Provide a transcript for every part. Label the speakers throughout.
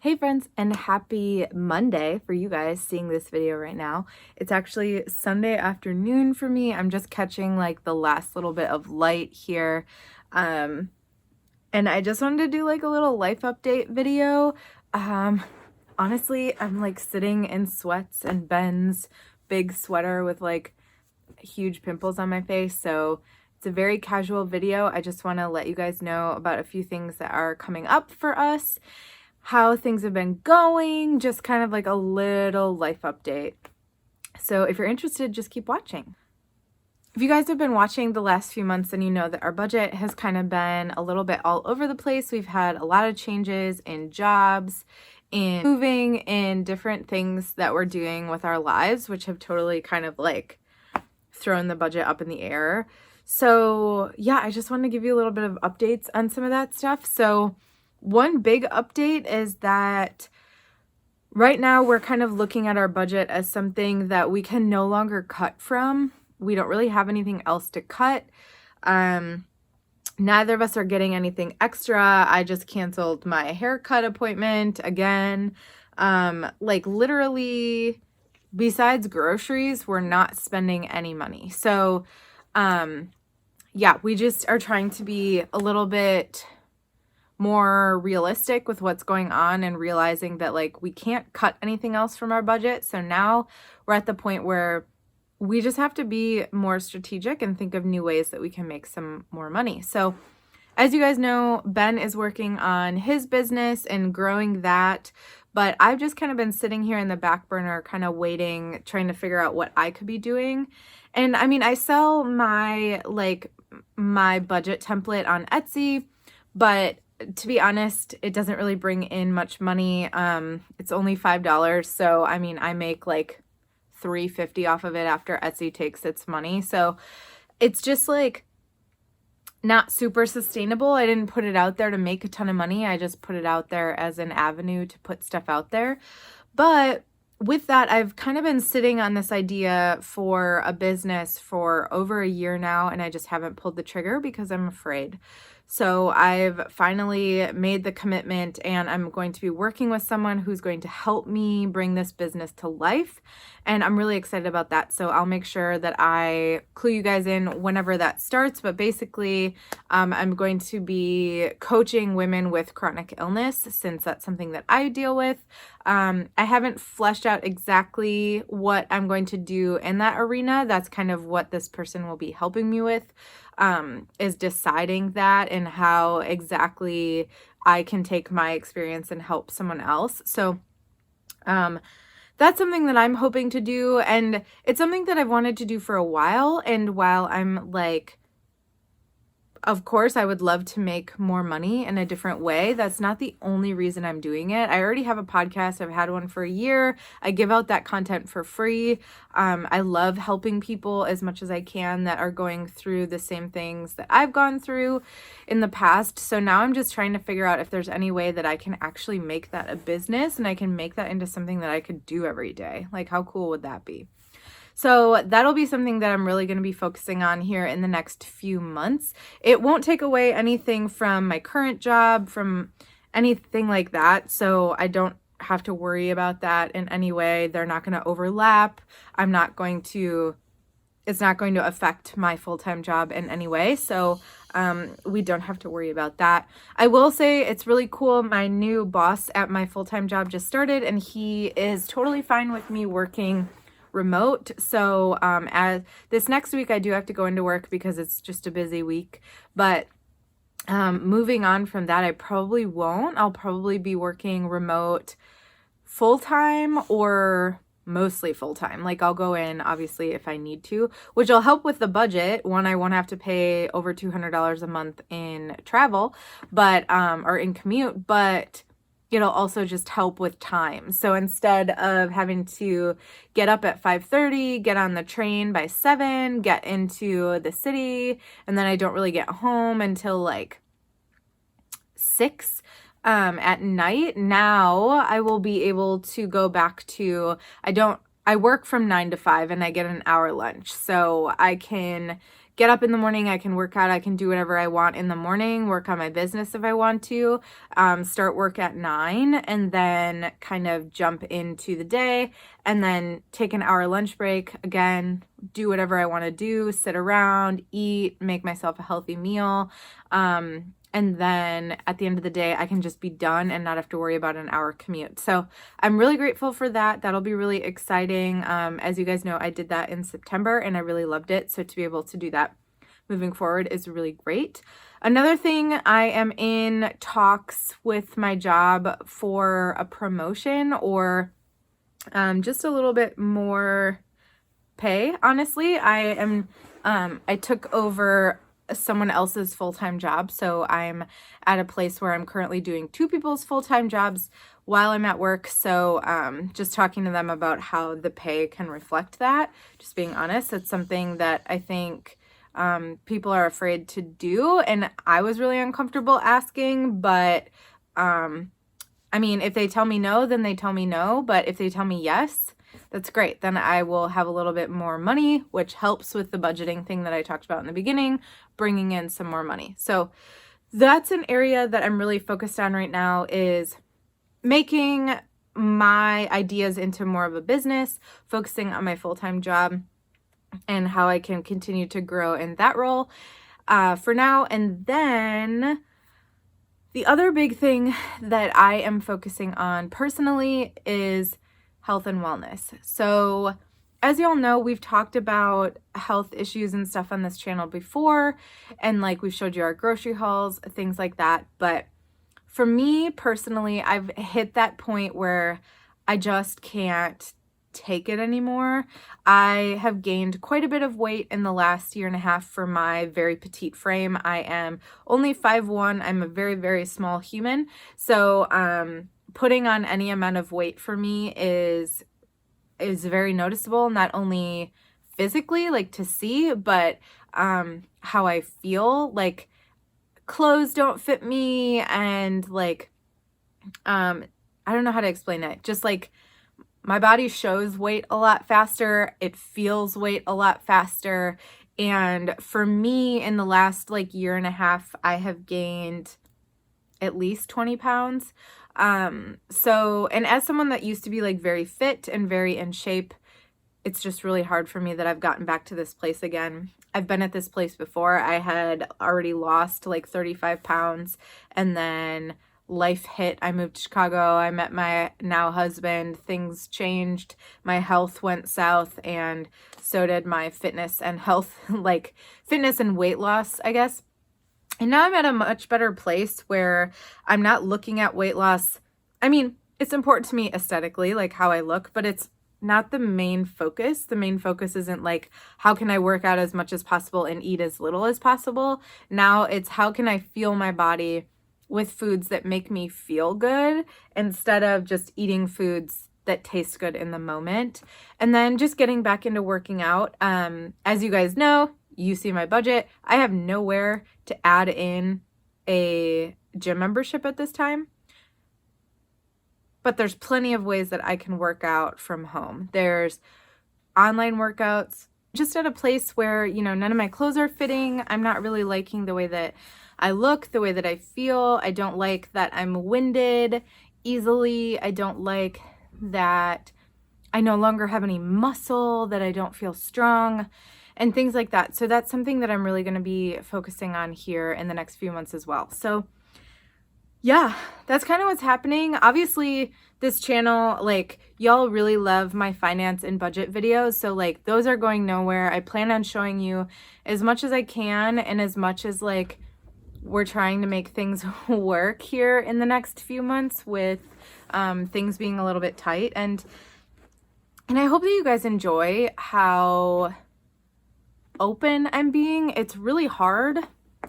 Speaker 1: Hey friends, and happy Monday for you guys seeing this video right now. It's actually Sunday afternoon for me. I'm just catching like the last little bit of light here. And I just wanted to do like a little life update video. Honestly, I'm like sitting in sweats and Ben's big sweater with like huge pimples on my face. So it's a very casual video. I just want to let you guys know about a few things that are coming up for us, how things have been going, just kind of like a little life update. So if you're interested, just keep watching. If you guys have been watching the last few months, then you know that our budget has kind of been a little bit all over the place. We've had a lot of changes in jobs, in moving, in different things that we're doing with our lives, which have totally kind of like thrown the budget up in the air. So yeah, I just wanted to give you a little bit of updates on some of that stuff. So one big update is that right now we're kind of looking at our budget as something that we can no longer cut from. We don't really have anything else to cut. Neither of us are getting anything extra. I just canceled my haircut appointment again. Like literally, besides groceries, we're not spending any money. So, yeah, we just are trying to be a little bit more realistic with what's going on and realizing that like we can't cut anything else from our budget. So now we're at the point where we just have to be more strategic and think of new ways that we can make some more money. So as you guys know, Ben is working on his business and growing that, but I've just kind of been sitting here in the back burner, kind of waiting, trying to figure out what I could be doing. And I mean, I sell my budget template on Etsy, but to be honest, it doesn't really bring in much money. It's only $5. So, I mean, I make like $3.50 off of it after Etsy takes its money. So it's just like not super sustainable. I didn't put it out there to make a ton of money. I just put it out there as an avenue to put stuff out there. But with that, I've kind of been sitting on this idea for a business for over a year now, and I just haven't pulled the trigger because I'm afraid. So I've finally made the commitment, and I'm going to be working with someone who's going to help me bring this business to life. And I'm really excited about that. So I'll make sure that I clue you guys in whenever that starts. But basically, I'm going to be coaching women with chronic illness, since that's something that I deal with. I haven't fleshed out exactly what I'm going to do in that arena. That's kind of what this person will be helping me with, is deciding that and how exactly I can take my experience and help someone else. So, that's something that I'm hoping to do, and it's something that I've wanted to do for a while. And while I'm like, of course, I would love to make more money in a different way, that's not the only reason I'm doing it. I already have a podcast. I've had one for a year. I give out that content for free. I love helping people as much as I can that are going through the same things that I've gone through in the past. So now I'm just trying to figure out if there's any way that I can actually make that a business and I can make that into something that I could do every day. Like, how cool would that be? So that'll be something that I'm really going to be focusing on here in the next few months. It won't take away anything from my current job, from anything like that. So I don't have to worry about that in any way. They're not going to overlap. It's not going to affect my full-time job in any way. So we don't have to worry about that. I will say it's really cool. My new boss at my full-time job just started, and he is totally fine with me working remote. So as this next week I do have to go into work because it's just a busy week, but moving on from that, I probably won't. I'll probably be working remote full-time or mostly full-time. Like, I'll go in obviously if I need to, which will help with the budget. One, I won't have to pay over $200 a month in travel, but or in commute, but it'll also just help with time. So instead of having to get up at 5:30, get on the train by 7, get into the city, and then I don't really get home until like 6 at night, now I will be able to go back to, I work from 9 to 5 and I get an hour lunch. So I can get up in the morning, I can work out, I can do whatever I want in the morning, work on my business if I want to, start work at 9, and then kind of jump into the day, and then take an hour lunch break, again, do whatever I want to do, sit around, eat, make myself a healthy meal, and then at the end of the day, I can just be done and not have to worry about an hour commute. So I'm really grateful for that. That'll be really exciting. As you guys know, I did that in September and I really loved it. So to be able to do that moving forward is really great. Another thing, I am in talks with my job for a promotion or just a little bit more pay. Honestly, I took over someone else's full-time job. So I'm at a place where I'm currently doing 2 people's full-time jobs while I'm at work. So just talking to them about how the pay can reflect that, just being honest, it's something that I think people are afraid to do. And I was really uncomfortable asking, but I mean, if they tell me no, then they tell me no. But if they tell me yes, that's great. Then I will have a little bit more money, which helps with the budgeting thing that I talked about in the beginning, bringing in some more money. So that's an area that I'm really focused on right now, is making my ideas into more of a business, focusing on my full-time job and how I can continue to grow in that role for now. And then the other big thing that I am focusing on personally is health and wellness. So as y'all know, we've talked about health issues and stuff on this channel before, and like we've showed you our grocery hauls, things like that. But for me personally, I've hit that point where I just can't take it anymore. I have gained quite a bit of weight in the last year and a half for my very petite frame. I am only 5'1". I'm a very, very small human. So putting on any amount of weight for me is very noticeable, not only physically, like to see, but how I feel. Like clothes don't fit me, and like I don't know how to explain it. Just like my body shows weight a lot faster. It feels weight a lot faster. And for me, in the last like year and a half, I have gained at least 20 pounds. And as someone that used to be like very fit and very in shape, it's just really hard for me that I've gotten back to this place again. I've been at this place before. I had already lost like 35 pounds, and then life hit. I moved to Chicago. I met my now husband. Things changed. My health went south, and so did my fitness and health, like fitness and weight loss, I guess. And now I'm at a much better place where I'm not looking at weight loss. I mean, it's important to me aesthetically, like how I look, but it's not the main focus. The main focus isn't like, how can I work out as much as possible and eat as little as possible? Now it's, how can I feel my body with foods that make me feel good instead of just eating foods that taste good in the moment. And then just getting back into working out. As you guys know, you see my budget. I have nowhere to add in a gym membership at this time. But there's plenty of ways that I can work out from home. There's online workouts, just at a place where, you know, none of my clothes are fitting. I'm not really liking the way that I look, the way that I feel. I don't like that I'm winded easily. I don't like that I no longer have any muscle, that I don't feel strong, and things like that. So that's something that I'm really going to be focusing on here in the next few months as well. So yeah, that's kind of what's happening. Obviously, this channel, like, y'all really love my finance and budget videos. So like those are going nowhere. I plan on showing you as much as I can, and as much as like we're trying to make things work here in the next few months with things being a little bit tight. And I hope that you guys enjoy how open I'm being. It's really hard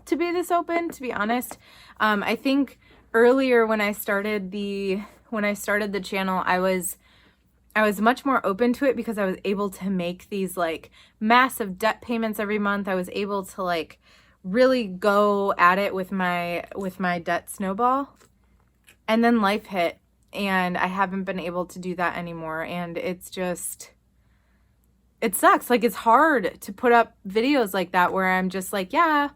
Speaker 1: to be this open, to be honest. I think earlier when I started the channel, I was much more open to it because I was able to make these like massive debt payments every month. I was able to like really go at it with my debt snowball. And then life hit, and I haven't been able to do that anymore. And it's it sucks. Like, it's hard to put up videos like that where I'm just like, yeah,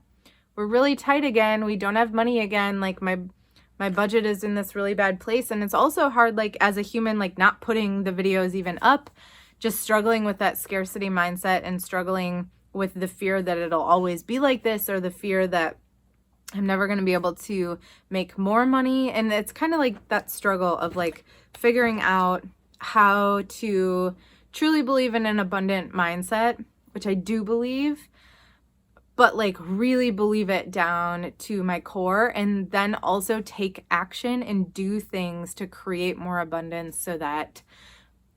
Speaker 1: we're really tight again. We don't have money again. Like, my budget is in this really bad place. And it's also hard, like, as a human, like, not putting the videos even up, just struggling with that scarcity mindset and struggling with the fear that it'll always be like this, or the fear that I'm never going to be able to make more money. And it's kind of like that struggle of like figuring out how to truly believe in an abundant mindset, which I do believe, but like really believe it down to my core, and then also take action and do things to create more abundance so that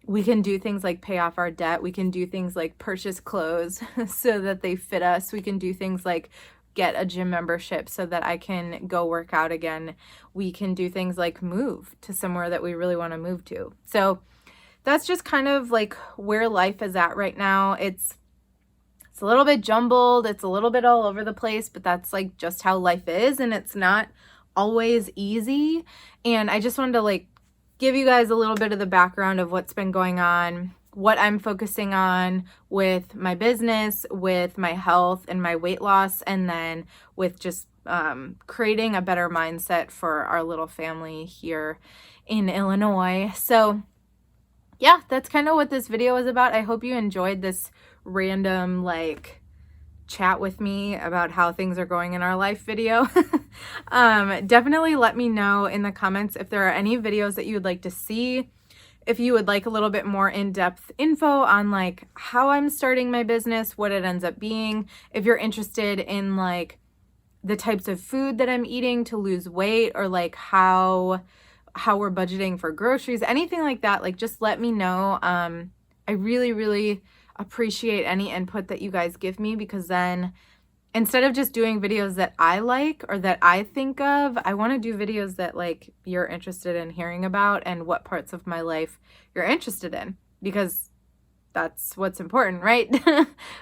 Speaker 1: we can do things like pay off our debt. We can do things like purchase clothes so that they fit us. We can do things like get a gym membership so that I can go work out again. We can do things like move to somewhere that we really want to move to. So that's just kind of like where life is at right now. It's a little bit jumbled. It's a little bit all over the place, but that's like just how life is, and it's not always easy. And I just wanted to like give you guys a little bit of the background of what's been going on, what I'm focusing on with my business, with my health and my weight loss, and then with just creating a better mindset for our little family here in Illinois. So yeah, that's kind of what this video is about. I hope you enjoyed this random like chat with me about how things are going in our life video. Definitely let me know in the comments if there are any videos that you would like to see, if you would like a little bit more in-depth info on like how I'm starting my business, what it ends up being, if you're interested in like the types of food that I'm eating to lose weight, or like how we're budgeting for groceries, anything like that. Like, just let me know. I really appreciate any input that you guys give me, because then instead of just doing videos that I like or that I think of, I want to do videos that like you're interested in hearing about and what parts of my life you're interested in, because that's what's important, right?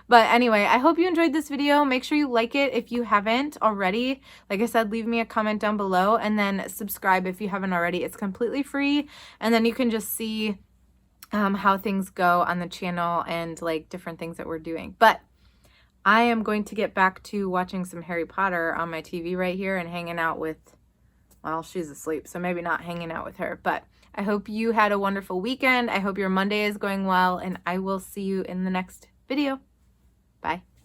Speaker 1: But anyway, I hope you enjoyed this video. Make sure you like it if you haven't already. Like I said, leave me a comment down below, and then subscribe if you haven't already. It's completely free, and then you can just see how things go on the channel and like different things that we're doing. But I am going to get back to watching some Harry Potter on my TV right here and hanging out with, well, she's asleep, so maybe not hanging out with her. But I hope you had a wonderful weekend. I hope your Monday is going well, and I will see you in the next video. Bye.